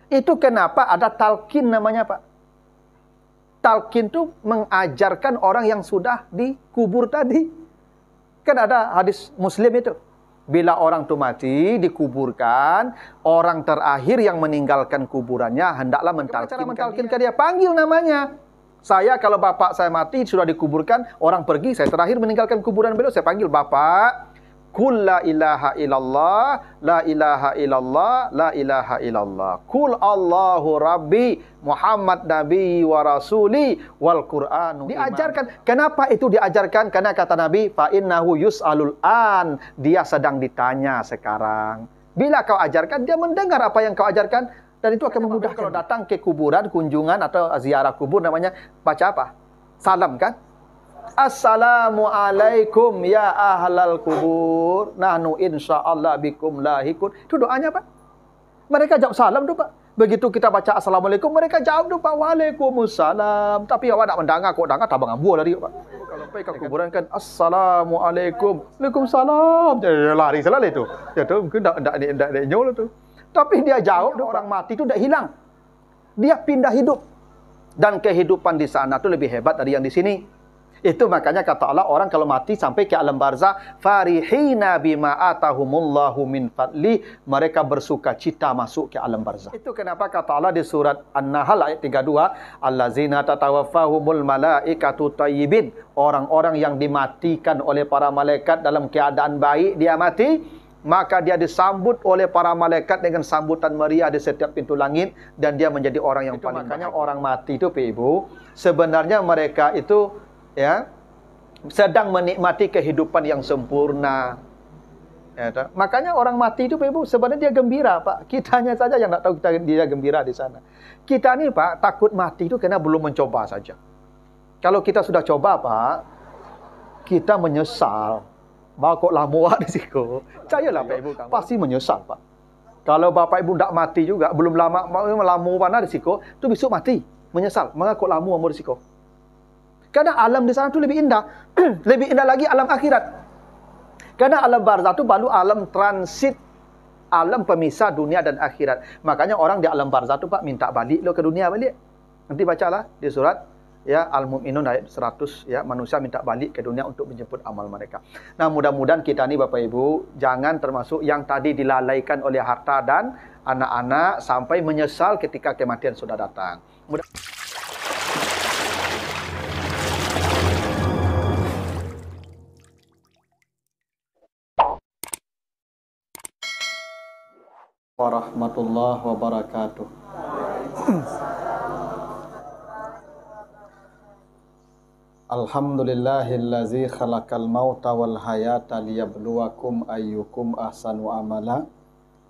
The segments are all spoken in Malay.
Itu kenapa ada talqin namanya, Pak. Talqin itu mengajarkan orang yang sudah dikubur tadi. Kan ada hadis Muslim itu. Bila orang itu mati, dikuburkan, orang terakhir yang meninggalkan kuburannya hendaklah mentalkinkan dia. Panggil namanya. Saya kalau bapak saya mati, sudah dikuburkan, orang pergi, saya terakhir meninggalkan kuburan beliau, saya panggil bapak. Kul la ilaha illallah, la ilaha illallah, la ilaha illallah. Kul Allahu Rabbi, Muhammad Nabi wa Rasuli, wal Qur'anu. Diajarkan. Kenapa itu diajarkan? Karena kata Nabi, fa innahu yus'alul an. Dia sedang ditanya sekarang. Bila kau ajarkan, dia mendengar apa yang kau ajarkan. Dan itu akan memudahkan. Kalau datang ke kuburan, kunjungan atau ziarah kubur namanya, baca apa? Salam kan? Assalamualaikum ya ahlal kubur. Nahnu insyaallah bikum lahikun. Itu doanya, Pak. Mereka jawab salam tuh, Pak. Begitu kita baca assalamualaikum, mereka jawab tuh, Pak, waalaikumsalam. Tapi awak nak mendengar, kok dengar tabang ambuh lari, Pak. Kalau pergi ke kuburan kan assalamualaikum. Waalaikumsalam. Dia lari selalu itu. Ya tu mungkin enggak nyol tu. Tapi dia jawab tuh, orang mati itu enggak hilang. Dia pindah hidup. Dan kehidupan di sana tuh lebih hebat dari yang di sini. Itu makanya kata Allah, orang kalau mati sampai ke alam barzah, farihina bima atahumullahu min fadli, mereka bersuka cita masuk ke alam barzah. Itu kenapa kata Allah di surat An-Nahl ayat 32, allazina tatawaffahumul malaikatu tayyibin, orang-orang yang dimatikan oleh para malaikat dalam keadaan baik, dia mati, maka dia disambut oleh para malaikat dengan sambutan meriah di setiap pintu langit, dan dia menjadi orang yang paling bahagia. Makanya orang mati itu, Ibu, sebenarnya mereka itu ya sedang menikmati kehidupan yang sempurna. Ya, makanya orang mati itu, Ibu, sebenarnya dia gembira, Pak. Kitanya saja yang tak tahu dia gembira di sana. Kita ini, Pak, takut mati itu karena belum mencoba saja. Kalau kita sudah coba, Pak, kita menyesal. Kok lama di situ. Percayalah, Pak Ibu, pasti menyesal, Pak. Kalau Bapak Ibu tidak mati juga, belum lama mana di situ, tu besok mati, menyesal. Maka kok lama di situ. Karena alam di sana itu lebih indah. Lebih indah lagi alam akhirat. Karena alam barzah itu baru alam transit, alam pemisah dunia dan akhirat. Makanya orang di alam barzah itu, Pak, minta balik lo ke dunia balik. Nanti bacalah di surat ya Al-Mu'minun ayat 100 ya, manusia minta balik ke dunia untuk menjemput amal mereka. Nah, mudah-mudahan kita ni Bapak Ibu jangan termasuk yang tadi dilalaikan oleh harta dan anak-anak sampai menyesal ketika kematian sudah datang. Warahmatullahi wabarakatuh. Alhamdulillahillazi khalaqal mauta wal hayata liyabluwakum ayyukum ahsanu amala.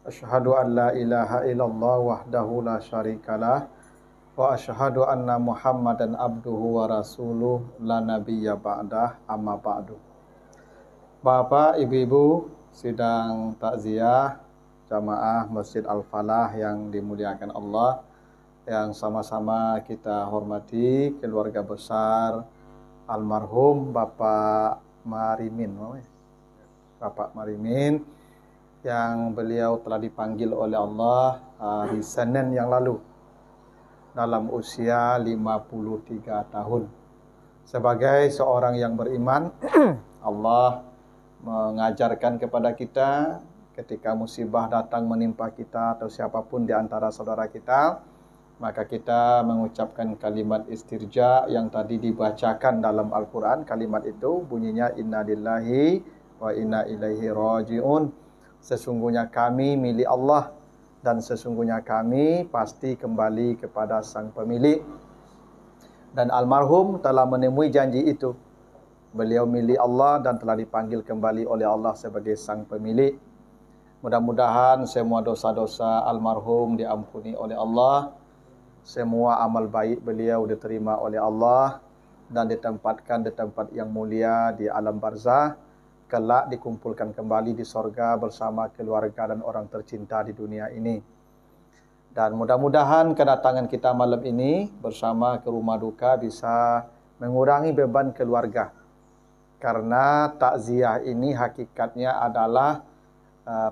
Asyhadu an la ilaha illallah wahdahu la syarikalah wa asyhadu anna Muhammadan abduhu wa rasuluh la nabiyya ba'dah, amma ba'du. Bapak, Ibu-ibu sidang takziah jamaah Masjid Al-Falah yang dimuliakan Allah, yang sama-sama kita hormati keluarga besar almarhum Bapak Marimin, Bapak Marimin, yang beliau telah dipanggil oleh Allah hari Senin yang lalu dalam usia 53 tahun. Sebagai seorang yang beriman, Allah mengajarkan kepada kita ketika musibah datang menimpa kita atau siapapun di antara saudara kita, maka kita mengucapkan kalimat istirja yang tadi dibacakan dalam Al-Quran. Kalimat itu bunyinya inna lillahi wa inna ilaihi raji'un. Sesungguhnya kami milik Allah dan sesungguhnya kami pasti kembali kepada sang pemilik. Dan almarhum telah menemui janji itu. Beliau milik Allah dan telah dipanggil kembali oleh Allah sebagai sang pemilik. Mudah-mudahan semua dosa-dosa almarhum diampuni oleh Allah. Semua amal baik beliau diterima oleh Allah dan ditempatkan di tempat yang mulia di alam barzah. Kelak dikumpulkan kembali di sorga bersama keluarga dan orang tercinta di dunia ini. Dan mudah-mudahan kedatangan kita malam ini bersama ke rumah duka bisa mengurangi beban keluarga. Karena takziah ini hakikatnya adalah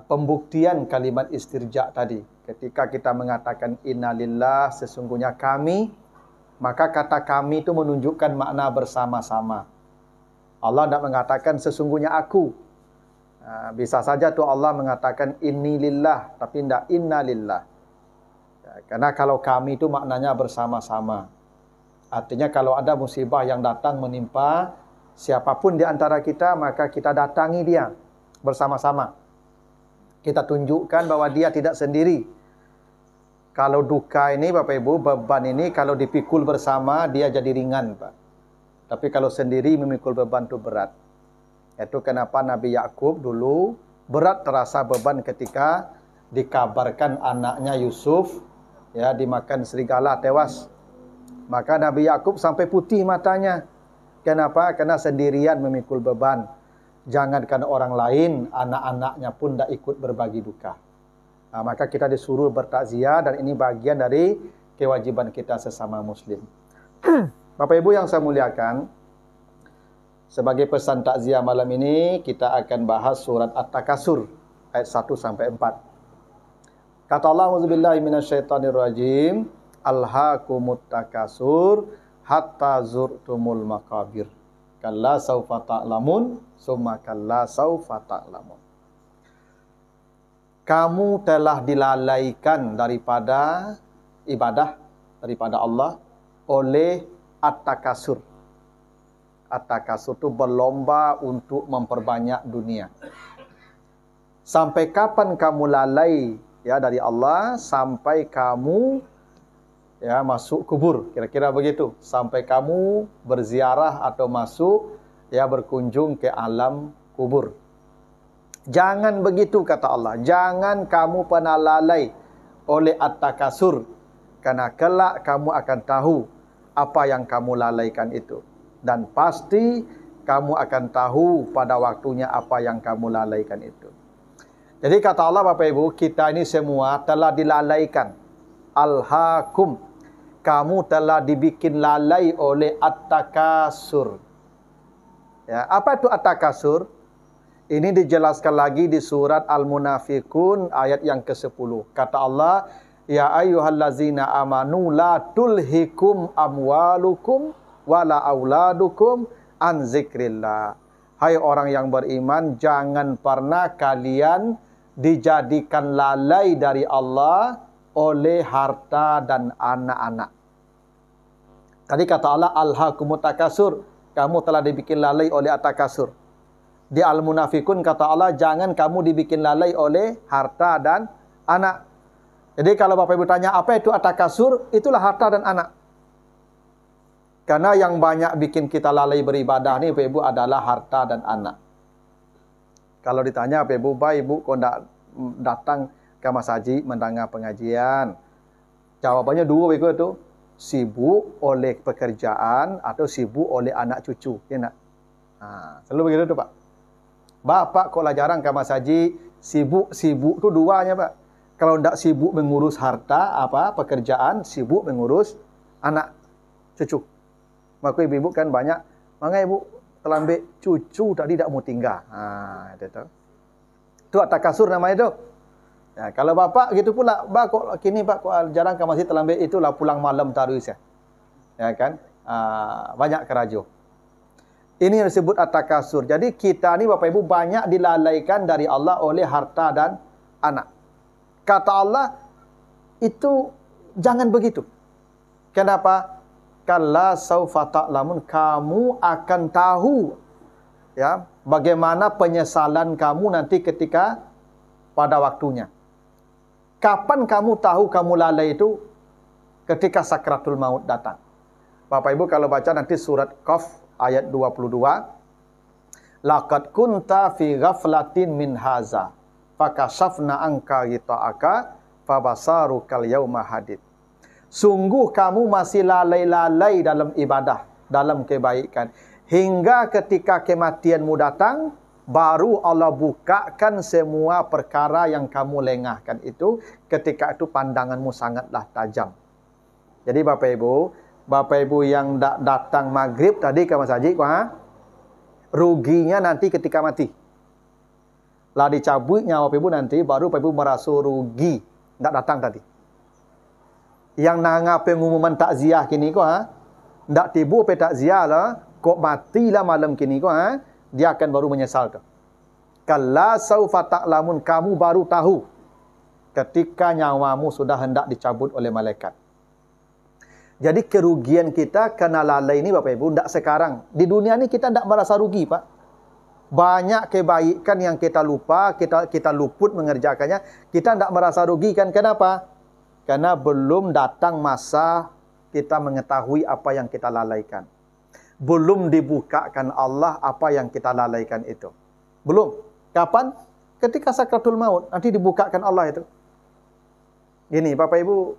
pembuktian kalimat istirja tadi. Ketika kita mengatakan innalillah, sesungguhnya kami, maka kata kami itu menunjukkan makna bersama-sama. Allah tidak mengatakan sesungguhnya aku. Bisa saja tuh Allah mengatakan innilillah, tapi tidak innalillah. Karena kalau kami itu maknanya bersama-sama. Artinya kalau ada musibah yang datang menimpa siapapun di antara kita, maka kita datangi dia bersama-sama. Kita tunjukkan bahwa dia tidak sendiri. Kalau duka ini Bapak Ibu, beban ini kalau dipikul bersama dia jadi ringan, Pak. Tapi kalau sendiri memikul beban itu berat. Itu kenapa Nabi Yakub dulu berat terasa beban ketika dikabarkan anaknya Yusuf ya dimakan serigala tewas. Maka Nabi Yakub sampai putih matanya. Kenapa? Karena sendirian memikul beban. Jangankan orang lain, anak-anaknya pun tidak ikut berbagi duka. Maka kita disuruh bertakziah dan ini bagian dari kewajiban kita sesama muslim. Bapak Ibu yang saya muliakan, sebagai pesan takziah malam ini kita akan bahas surat At-Takasur ayat 1 sampai 4. Kata Allah, auzubillahi minasyaitonirrajim, alhaakumut takasur hatta zurtumul maqabir. Kalla saufa ta'lamun, summa kalla saufa ta'lamun. Kamu telah dilalaikan daripada ibadah, daripada Allah oleh at-takasur. At-takasur itu berlomba untuk memperbanyak dunia. Sampai kapan kamu lalai ya dari Allah? Sampai kamu ya masuk kubur, kira-kira begitu. Sampai kamu berziarah atau masuk ya berkunjung ke alam kubur. Jangan begitu kata Allah. Jangan kamu pernah lalai oleh at-takasur, karena kelak kamu akan tahu apa yang kamu lalaikan itu. Dan pasti kamu akan tahu pada waktunya apa yang kamu lalaikan itu. Jadi kata Allah Bapak Ibu, kita ini semua telah dilalaikan. Alhaakum. Kamu telah dibikin lalai oleh at-takasur. Ya, apa itu at-takasur? Ini dijelaskan lagi di surat Al-Munafiqun ayat yang ke-10. Kata Allah, ya ayyuhallazina amanu la tulhikum amwalukum wala auladukum an zikrillah. Hai orang yang beriman, jangan pernah kalian dijadikan lalai dari Allah oleh harta dan anak-anak. Tadi kata Allah, alhaakumut takasur, kamu telah dibikin lalai oleh at-takasur. Di Al-Munafiqun kata Allah, jangan kamu dibikin lalai oleh harta dan anak. Jadi kalau Bapak Ibu tanya apa itu at-takasur, itulah harta dan anak. Karena yang banyak bikin kita lalai beribadah ni Bapak Ibu adalah harta dan anak. Kalau ditanya Bapak Ibu, baik Ibu kok tidak datang ke Mas Haji mendengar pengajian? Jawabannya dua Bapak Ibu itu, sibuk oleh pekerjaan atau sibuk oleh anak cucu. Ya nak? Selalu begitu tu Pak. Bapak kok lah jarang ke Mas Haji, sibuk tu duanya Pak. Kalau tidak sibuk mengurus harta, pekerjaan, sibuk mengurus anak cucu. Maka ibu-ibu kan banyak, maka ibu telah ambil cucu tadi tidak mau tinggal. Itu at-takasur namanya itu. Ya, kalau bapak gitu pula, kok kini kok jarang ke masjid telah ambil, itulah pulang malam taruh ya. Ya kan? Banyak kerajo. Ini yang disebut at-takasur. Jadi kita ni Bapak Ibu banyak dilalaikan dari Allah oleh harta dan anak. Kata Allah, itu jangan begitu. Kenapa? Kalla saufa ta'lamun, kamu akan tahu ya bagaimana penyesalan kamu nanti ketika pada waktunya. Kapan kamu tahu kamu lalai itu? Ketika sakratul maut datang. Bapak Ibu kalau baca nanti surat Qaf ayat 22, laqad kunta fi ghaflatin min haza fakashafna anka ghita'aka fabasarukal yauma hadid. Sungguh kamu masih lalai-lalai dalam ibadah, dalam kebaikan, hingga ketika kematianmu datang baru Allah bukakan semua perkara yang kamu lengahkan itu. Ketika itu pandanganmu sangatlah tajam. Jadi Bapak Ibu yang datang maghrib tadi ke Mas Haji, ruginya nanti ketika mati. Lah dicabut nyawa Bapak Ibu nanti, baru Bapak Ibu merasa rugi. Tak datang tadi. Yang nanga pengumuman takziah kini ko tak tibu pe takziah lah, kok matilah malam kini ko dia akan baru menyesal tu. Kalla saufa ta'lamun, kamu baru tahu ketika nyawamu sudah hendak dicabut oleh malaikat. Jadi kerugian kita kena lalai ini Bapak Ibu, tak sekarang. Di dunia ni kita tak merasa rugi Pak. Banyak kebaikan yang kita lupa, kita luput mengerjakannya, kita tidak merasa rugi kan? Kenapa? Karena belum datang masa kita mengetahui apa yang kita lalaikan. Belum dibukakan Allah apa yang kita lalaikan itu. Belum. Kapan? Ketika sakratul maut, nanti dibukakan Allah itu. Gini Bapak Ibu,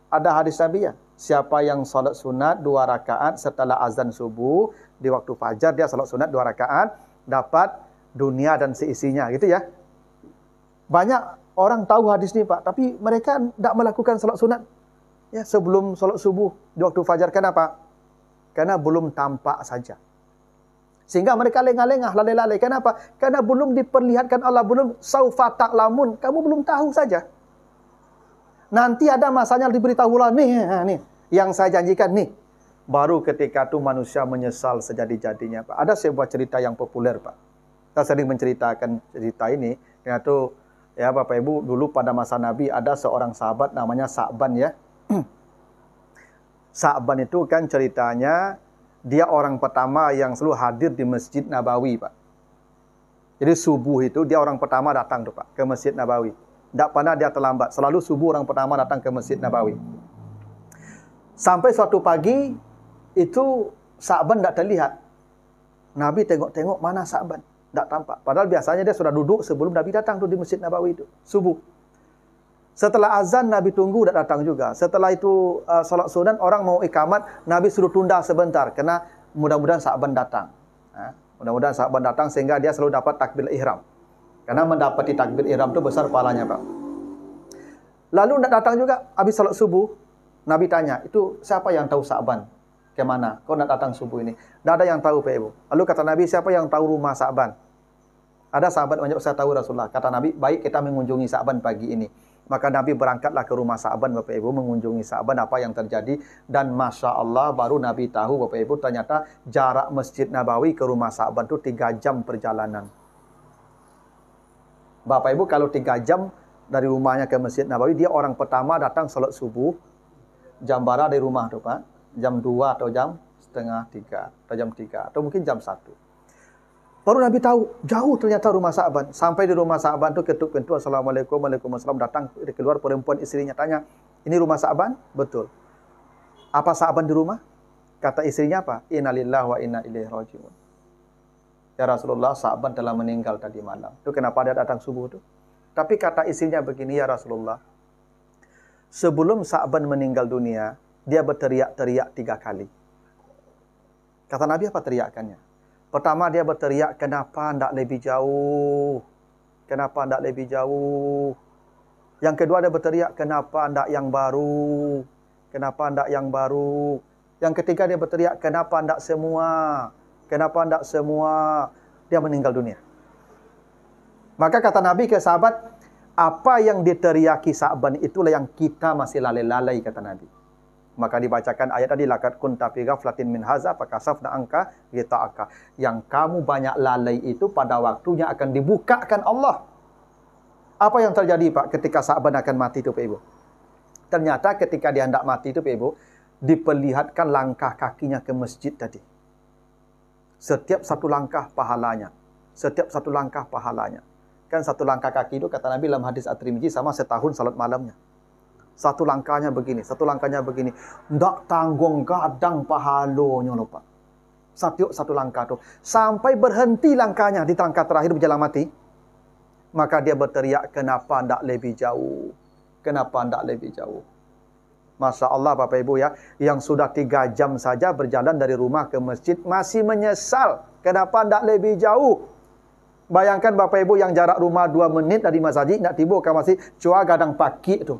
ada hadis Nabi ya. Siapa yang salat sunat 2 rakaat setelah azan subuh, di waktu fajar dia salat sunat 2 rakaat, dapat dunia dan seisinya, gitu ya. Banyak orang tahu hadis ini Pak, tapi mereka tidak melakukan salat sunat ya sebelum salat subuh di waktu fajar. Kenapa? Karena belum tampak saja. Sehingga mereka lengah-lengah, lalai-lalai. Kenapa? Karena belum diperlihatkan Allah, belum saufa ta'lamun, kamu belum tahu saja. Nanti ada masanya diberitahulah nih yang saya janjikan nih. Baru ketika itu manusia menyesal sejadi-jadinya Pak. Ada sebuah cerita yang populer Pak. Saya sering menceritakan cerita ini. Karena itu ya Bapak Ibu, dulu pada masa Nabi ada seorang sahabat namanya Sa'ban ya. Sa'ban itu kan ceritanya dia orang pertama yang selalu hadir di Masjid Nabawi Pak. Jadi subuh itu dia orang pertama datang tuh Pak ke Masjid Nabawi. Tak pernah dia terlambat. Selalu subuh orang pertama datang ke Masjid Nabawi. Sampai suatu pagi itu Sa'ban tak terlihat. Nabi tengok-tengok mana Sa'ban, tak tampak. Padahal biasanya dia sudah duduk sebelum Nabi datang tu di Masjid Nabawi itu, subuh. Setelah azan Nabi tunggu tak datang juga. Setelah itu salat sunat orang mau iqamat, Nabi suruh tunda sebentar karena mudah-mudahan Sa'ban datang. Mudah-mudahan Sa'ban datang sehingga dia selalu dapat takbir ihram. Karena mendapati takbir ihram itu besar pahalanya Pak. Lalu tak datang juga habis salat subuh. Nabi tanya, itu siapa yang tahu Sa'ban? Kemana? Kau nak datang subuh ini? Tak ada yang tahu Pak Ibu. Lalu kata Nabi, siapa yang tahu rumah Sa'ban? Ada sahabat banyak, saya tahu Rasulullah. Kata Nabi, baik kita mengunjungi Sa'ban pagi ini. Maka Nabi berangkatlah ke rumah Sa'ban Bapak Ibu, mengunjungi Sa'ban apa yang terjadi. Dan Masya Allah baru Nabi tahu Bapak Ibu, ternyata jarak Masjid Nabawi ke rumah Sa'ban itu 3 jam perjalanan. Bapak Ibu kalau 3 jam dari rumahnya ke Masjid Nabawi, dia orang pertama datang salat subuh, jam berapa dari rumah tu Pak? Jam 2 atau jam setengah 3 atau jam 3 atau mungkin jam 1. Baru Nabi tahu jauh ternyata rumah Sa'ban. Sampai di rumah Sa'ban tu ketuk pintu, Assalamualaikum, Waalaikumsalam. Datang keluar perempuan istrinya tanya, ini rumah Sa'ban? Betul. Apa Sa'ban di rumah? Kata istrinya apa? Inna lillahi wa inna ilaihi raji'un. Ya Rasulullah, Sa'ban telah meninggal tadi malam. Itu kenapa dia datang subuh tu? Tapi kata istrinya begini, ya Rasulullah, sebelum Sa'ban meninggal dunia, dia berteriak-teriak 3 kali. Kata Nabi apa teriakannya? Pertama dia berteriak, kenapa tidak lebih jauh? Kenapa tidak lebih jauh? Yang kedua dia berteriak, kenapa tidak yang baru? Kenapa tidak yang baru? Yang ketiga dia berteriak, kenapa tidak semua? Kenapa tidak semua? Dia meninggal dunia. Maka kata Nabi ke sahabat, apa yang diteriaki Sa'ban itulah yang kita masih lalai-lalai, kata Nabi. Maka dibacakan ayat tadi, laqad kunta fi ghaflatin min hadza fakashafna anka ghita'aka. Yang kamu banyak lalai itu pada waktunya akan dibukakan Allah. Apa yang terjadi Pak ketika Sa'ban akan mati itu Pak Ibu? Ternyata ketika dia hendak mati itu Pak Ibu, diperlihatkan langkah kakinya ke masjid tadi. Setiap satu langkah pahalanya. Setiap satu langkah pahalanya. Kan satu langkah kaki itu kata Nabi dalam hadis At-Tirmidzi sama setahun salat malamnya. Satu langkahnya begini, satu langkahnya begini. Ndak tanggung gadang pahalonya loh Pak. Satu langkah tu. Sampai berhenti langkahnya di langkah terakhir berjalan mati. Maka dia berteriak, kenapa ndak lebih jauh? Kenapa ndak lebih jauh? Masya Allah Bapak Ibu ya. Yang sudah 3 jam saja berjalan dari rumah ke masjid, masih menyesal. Kenapa ndak lebih jauh? Bayangkan Bapak Ibu yang jarak rumah 2 menit dari masjid, nak tiba ke masjid, cua gadang pagi tu.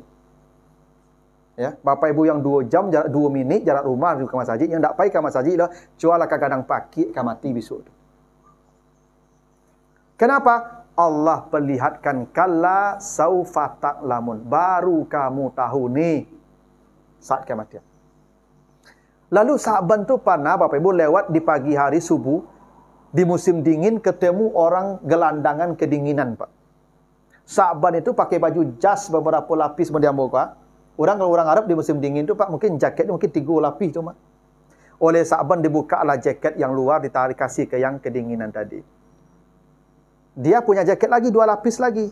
Ya, Bapak Ibu yang 2 jam, jarak 2 minit jarak rumah ke masjid, yang tak pergi ke masjid lah, cua lah kadang pagi akan mati besok tu. Kenapa? Allah perlihatkan, kalla saufa ta'lamun, baru kamu tahu nih saat kematian. Lalu Sa'ban tu pernah Bapak Ibu lewat di pagi hari subuh di musim dingin, ketemu orang gelandangan kedinginan, Pak. Sa'ban itu pakai baju jas beberapa lapis kemudian buka. Kalau orang Arab di musim dingin tu Pak, mungkin jaketnya mungkin 3 lapis cuma. Oleh Sa'ban dibukalah jaket yang luar, ditarik kasih ke yang kedinginan tadi. Dia punya jaket lagi 2 lapis lagi.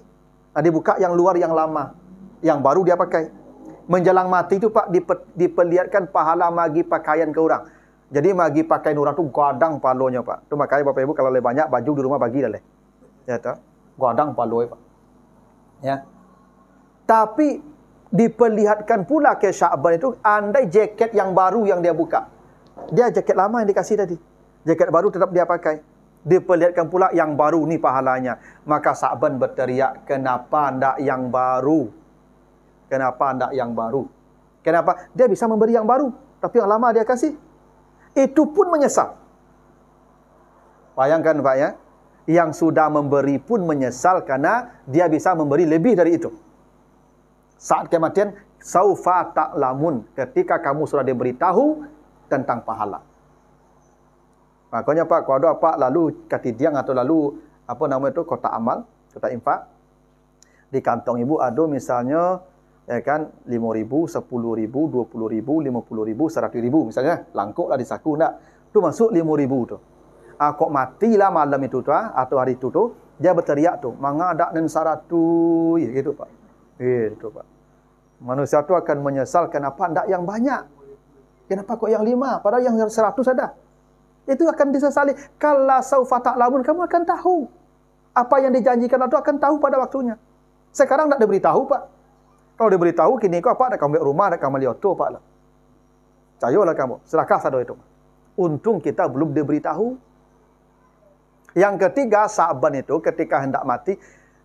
Dibuka yang luar yang lama, yang baru dia pakai. Menjelang mati itu Pak, diperlihatkan pahala magi pakaian ke orang. Jadi magi pakaian orang tu gadang palonya Pak. Tu makanya Bapak Ibu kalau lebih banyak baju di rumah bagi dah leh. Ya tak? Gadang palonya Pak. Ya. Tapi diperlihatkan pula ke Sa'ban itu, andai jaket yang baru yang dia buka. Dia jaket lama yang dikasih tadi. Jaket baru tetap dia pakai. Diperlihatkan pula yang baru ni pahalanya. Maka Sa'ban berteriak, kenapa ndak yang baru? Kenapa ndak yang baru? Kenapa? Dia bisa memberi yang baru, tapi yang lama dia kasih. Itu pun menyesal. Bayangkan Pak ya. Yang sudah memberi pun menyesal karena dia bisa memberi lebih dari itu. Saat kematian, saufa ta'lamun, ketika kamu sudah diberitahu tentang pahala. Makanya Pak, kalau ada Pak lalu katidiang atau lalu kotak amal, kotak infak, di kantong ibu ada misalnya ya kan 5.000, 10.000, 20.000, 50.000, 100.000 misalnya, langkuklah di saku enggak. Tu masuk 5.000 tu. Kok matilah malam itu tu atau hari itu tu, dia berteriak tu, mangadak nen 100 gitu Pak. Gitu Pak. Manusia tu akan menyesal kenapa enggak yang banyak. Kenapa kok yang 5 padahal yang 100 ada. Itu akan disesali. Kalla saufa ta'lamun, kamu akan tahu. Apa yang dijanjikan itu akan tahu pada waktunya. Sekarang tak diberitahu, Pak. Kalau diberitahu, kini kau apa? Nak kamu rumah, nak kamu lioto, Pak. Cayolah kamu. Sedekah sado itu. Untung kita belum diberitahu. Yang ketiga, Sa'ban itu ketika hendak mati,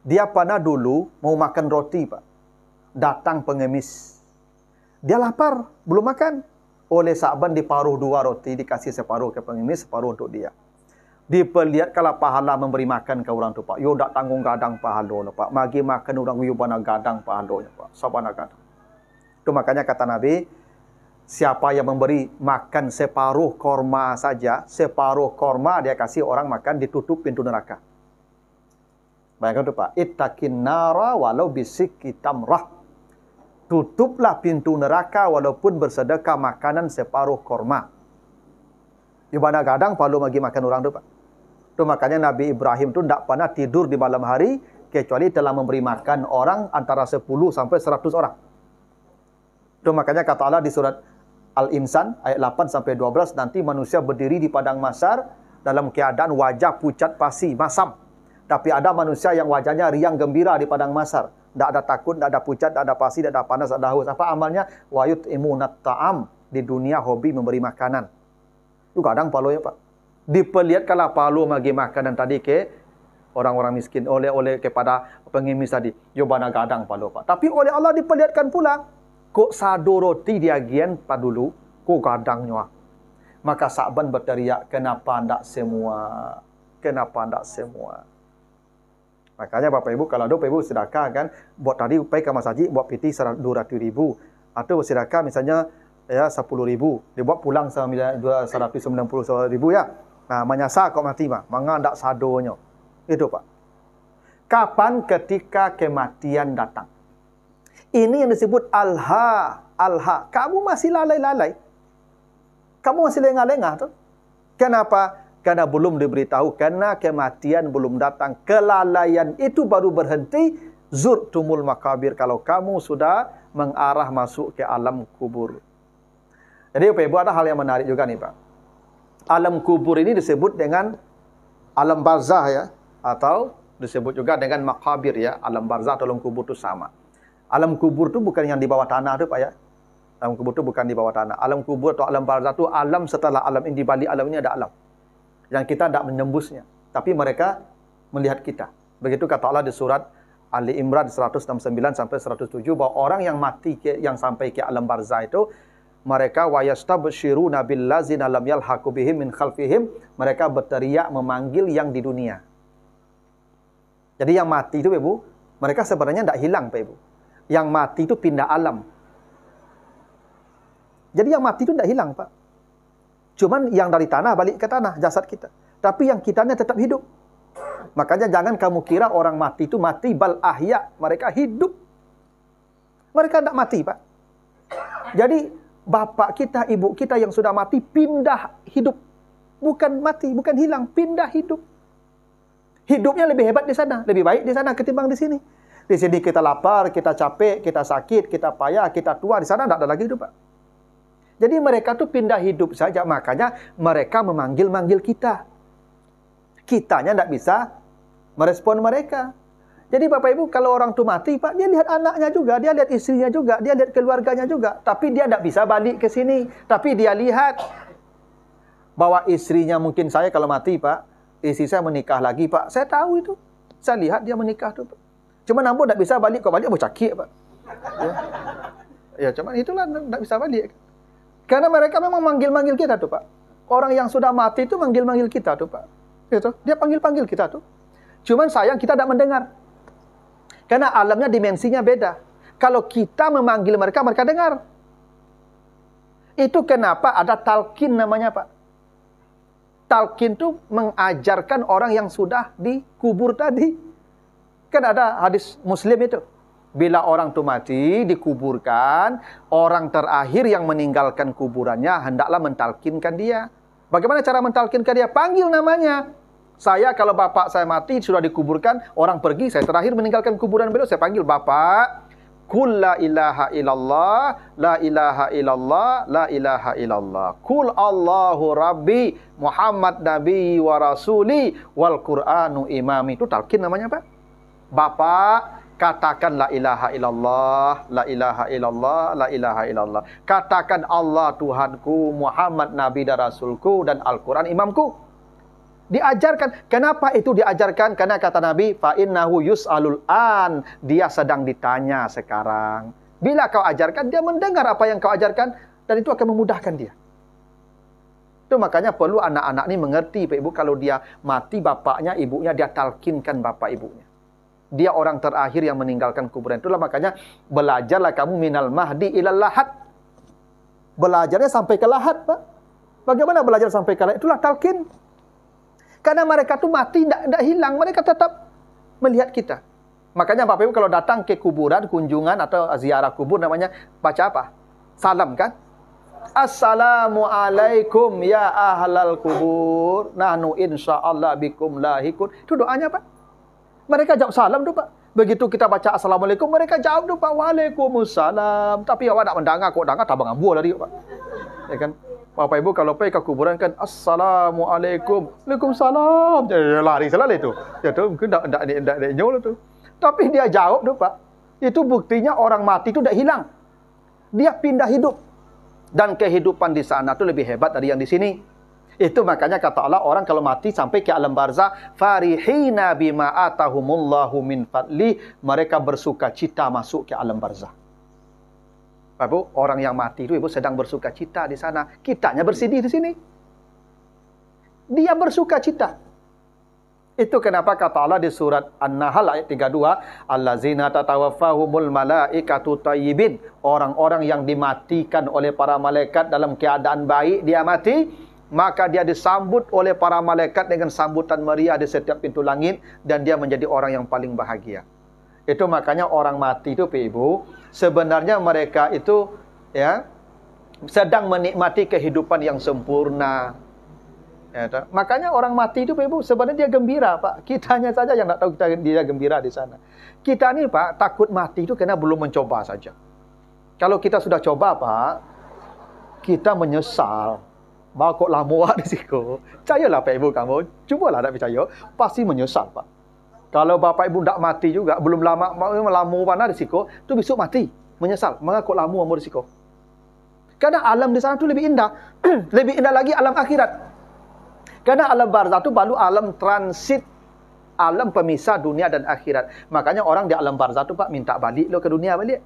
dia pernah dulu mau makan roti, Pak. Datang pengemis. Dia lapar, belum makan. Oleh Sa'ban diparuh 2 roti, dikasih separuh ke pengemis, separuh untuk dia. Diperlihatkanlah pahala memberi makan ke orang tu Pak. Yo dak tanggung gadang pahala Pak. Magi makan orang yo bana gadang pahalanya Pak. Sabana gadang. Itu makanya kata Nabi, siapa yang memberi makan separuh korma saja, separuh korma dia kasih orang makan, ditutup pintu neraka. Bayangkan tu Pak. Ittaqin nara walau bisikki tamrah. Tutuplah pintu neraka walaupun bersedekah makanan separuh korma. Yo bana gadang pahala magi makan orang tu Pak. Itu makanya Nabi Ibrahim tu tidak pernah tidur di malam hari kecuali telah memberi makan orang antara 10 sampai 100 orang. Itu makanya kata Allah di surat Al-Insan ayat 8 sampai 12, nanti manusia berdiri di padang mahsyar dalam keadaan wajah pucat pasi, masam. Tapi ada manusia yang wajahnya riang gembira di padang mahsyar. Tidak ada takut, tidak ada pucat, tidak ada pasi, tidak ada panas, tidak ada haus. Apa amalnya? Wa yut'imunat ta'am. Di dunia hobi memberi makanan. Itu kadang palonya Pak. Diperlihatkanlah palu bagi makanan tadi ke orang-orang miskin oleh kepada pengemis tadi. Yobana gadang palu Pak. Tapi oleh Allah diperlihatkan pula, kok sado roti diagian pak dulu, kok gadangnya. Maka Sa'ban berteriak, kenapa ndak semua? Kenapa ndak semua? Makanya Bapak Ibu, kalau ada Bapak Ibu sedekah kan, buat tadi pergi ke masjid, buat piti 200.000. Atau sedekah misalnya ya 10.000, dibuat pulang 190.000 ya. Nah, menyasar kok mati mah, manga ndak sadonya. Itu Pak. Kapan? Ketika kematian datang. Ini yang disebut alha. Kamu masih lalai-lalai. Kamu masih lengah-lengah tuh. Kenapa? Karena belum diberitahu, karena kematian belum datang. Kelalaian itu baru berhenti. Zurtumul makabir, kalau kamu sudah mengarah masuk ke alam kubur. Jadi Bapak Ibu, ada hal yang menarik juga nih Pak. Alam kubur ini disebut dengan alam barzah ya, atau disebut juga dengan makabir ya. Alam barzah atau alam kubur itu sama. Alam kubur itu bukan yang di bawah tanah itu Pak ya. Alam kubur itu bukan di bawah tanah. Alam kubur atau alam barzah itu alam setelah alam ini, di balik alam ini ada alam yang kita tidak menembusnya, tapi mereka melihat kita. Begitu kata Allah di surat Ali Imran 169 sampai 107, bahwa orang yang mati yang sampai ke alam barzah itu, mereka wa yastabshiruna billazina lam yalhaqu bihim min khalfihim, mereka berteriak memanggil yang di dunia. Jadi yang mati itu Pak Ibu, mereka sebenarnya tidak hilang Pak Ibu. Yang mati itu pindah alam. Jadi yang mati itu tidak hilang Pak. Cuman yang dari tanah balik ke tanah, jasad kita. Tapi yang kitanya tetap hidup. Makanya jangan kamu kira orang mati itu mati, bal ahya. Mereka hidup. Mereka tidak mati Pak. Jadi bapak kita, ibu kita yang sudah mati pindah hidup. Bukan mati, bukan hilang, pindah hidup. Hidupnya lebih hebat di sana, lebih baik di sana ketimbang di sini. Di sini kita lapar, kita capek, kita sakit, kita payah, kita tua. Di sana tidak ada lagi hidup Pak. Jadi mereka tuh pindah hidup saja. Makanya mereka memanggil-manggil kita. Kitanya tidak bisa merespon mereka. Jadi Bapak Ibu, kalau orang itu mati, Pak, dia lihat anaknya juga, dia lihat istrinya juga, dia lihat keluarganya juga. Tapi dia tidak bisa balik ke sini. Tapi dia lihat bahwa istrinya, mungkin saya kalau mati, Pak, istri saya menikah lagi, Pak. Saya tahu itu. Saya lihat dia menikah tuh, Pak. Cuma nampak tidak bisa balik. Kok balik, bercakik, Pak. Ya, cuman itulah, tidak bisa balik. Karena mereka memang manggil-manggil kita tuh, Pak. Orang yang sudah mati itu manggil-manggil kita tuh, Pak. Gitu. Dia panggil-panggil kita tuh. Cuman sayang kita tidak mendengar. Karena alamnya dimensinya beda. Kalau kita memanggil mereka, mereka dengar. Itu kenapa ada talqin namanya, Pak. Talqin itu mengajarkan orang yang sudah dikubur tadi. Kan ada hadis Muslim itu. Bila orang itu mati, dikuburkan, orang terakhir yang meninggalkan kuburannya hendaklah mentalkinkan dia. Bagaimana cara mentalkinkan dia? Panggil namanya. Saya kalau bapak saya mati, sudah dikuburkan, orang pergi, saya terakhir meninggalkan kuburan beliau, saya panggil bapak. Kul la ilaha illallah, la ilaha illallah, la ilaha illallah. Kul Allahu Rabbi, Muhammad Nabi wa Rasuli, wal Qur'anu imami. Itu talqin namanya, Pak. Bapak, katakan la ilaha illallah, la ilaha illallah, la ilaha illallah. Katakan Allah Tuhanku, Muhammad Nabi dan Rasulku, dan Al-Quran imamku. Diajarkan. Kenapa itu diajarkan? Karena kata Nabi, fa innahu yus'alul an. Dia sedang ditanya sekarang. Bila kau ajarkan, dia mendengar apa yang kau ajarkan, dan itu akan memudahkan dia. Itu makanya perlu anak-anak ini mengerti, Pak Ibu, kalau dia mati bapaknya, ibunya, dia talkinkan bapak ibunya. Dia orang terakhir yang meninggalkan kuburan. Itulah makanya belajarlah kamu minal mahdi ilal lahad. Belajarnya sampai ke lahad, Pak. Bagaimana belajar sampai ke lahad? Itulah talqin. Karena mereka tuh mati tidak hilang, mereka tetap melihat kita. Makanya Bapak Ibu kalau datang ke kuburan, kunjungan atau ziarah kubur namanya baca apa? Salam kan? Assalamualaikum ya ahlal kubur. Nahnu insyaallah bikum lahikun. Itu doanya, Pak. Mereka jawab salam tuh, Pak. Begitu kita baca Assalamualaikum, mereka jawab tuh, Pak. Waalaikumsalam. Tapi awak tak mendengar, kok dengar tabang ambuh lari, Pak. Ya kan? Bapak Ibu kalau pergi ke kuburan kan, Assalamualaikum. Waalaikumsalam. Ya, lari selalu itu. Ya tu mungkin tak nyol tu. Tapi dia jawab tuh, Pak. Itu buktinya orang mati itu tidak hilang. Dia pindah hidup. Dan kehidupan di sana tu lebih hebat dari yang di sini. Itu makanya kata Allah, orang kalau mati sampai ke alam barzah, farihina bima atahumullahu min fadli, mereka bersuka cita masuk ke alam barzah. Ibu, orang yang mati itu Ibu sedang bersuka cita di sana, kitanya bersedih di sini. Dia bersuka cita. Itu kenapa kata Allah di surat An-Nahl ayat 32, allazina tatawaffahumul malaikatu thayyibin, orang-orang yang dimatikan oleh para malaikat dalam keadaan baik, dia mati, maka dia disambut oleh para malaikat dengan sambutan meriah di setiap pintu langit, dan dia menjadi orang yang paling bahagia. Itu makanya orang mati itu, Ibu, sebenarnya mereka itu ya sedang menikmati kehidupan yang sempurna. Ya, makanya orang mati itu, Ibu, sebenarnya dia gembira, Pak. Kitanya saja yang tak tahu dia gembira di sana. Kita ini, Pak, takut mati itu karena belum mencoba saja. Kalau kita sudah coba, Pak, kita menyesal. Bawa kok lama di situ. Percayalah, Pak Ibu, kamu. Cubalah tak percaya. Pasti menyesal, Pak. Kalau Bapak Ibu tak mati juga, belum lama mana di situ, tu besok mati. Menyesal. Maka kok lama di situ. Karena alam di sana tu lebih indah. Lebih indah lagi alam akhirat. Karena alam barzah tu baru alam transit. Alam pemisah dunia dan akhirat. Makanya orang di alam barzah tu, Pak, minta balik lo ke dunia balik.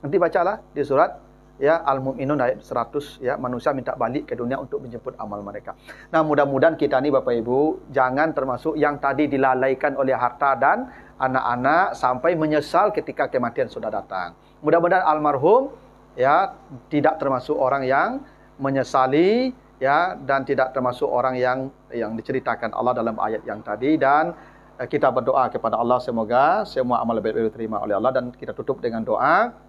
Nanti bacalah di surat ya Al-Mu'minun ayat 100 ya, manusia minta balik ke dunia untuk menjemput amal mereka. Nah, mudah-mudahan kita ni Bapak Ibu jangan termasuk yang tadi dilalaikan oleh harta dan anak-anak sampai menyesal ketika kematian sudah datang. Mudah-mudahan almarhum ya tidak termasuk orang yang menyesali ya, dan tidak termasuk orang yang diceritakan Allah dalam ayat yang tadi. Dan kita berdoa kepada Allah semoga semua amal baik diterima oleh Allah. Dan kita tutup dengan doa.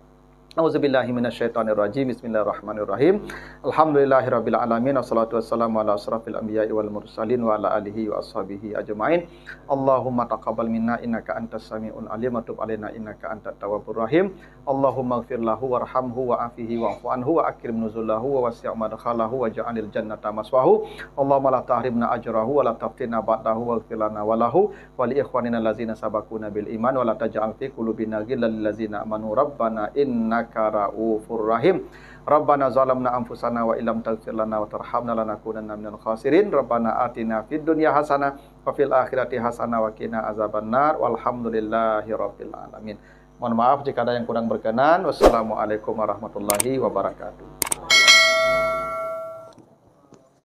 Auzubillahi minasyaitonirrajim. Bismillahirrahmanirrahim. Alhamdulillahirabbil alamin wassalatu wassalamu ala asrafil anbiya'i wal mursalin wa ala alihi wa ashabihi ajmain. Allahumma taqabbal minna innaka antas samiul alim wa tub alaina innaka antat tawwabur rahim. Allahumma ighfir lahu warhamhu wa'afihi wa'fu anhu wa akrim nuzulahu wa wasi' madkhalahu wa ja'alil jannata maswahu. Allahumma la tahrimna ajrahu wa la taftina ba'dahu waghfir lana wa lahu wa li ikhwanina allazina sabaquna bil iman wa la taj'al fi qulubina ghillan lil ladzina amanu rabbana innaka ra'ufur rahim. Rabbana zalamna anfusana wa illam taghfir lana wa tarhamna lanakunanna minal khasirin. Rabbana atina fid dunya hasanah wa fil akhirati hasanah wa qina azabannar. Walhamdulillahi rabbil alamin. Mohon maaf jika ada yang kurang berkenan. Wassalamualaikum warahmatullahi wabarakatuh.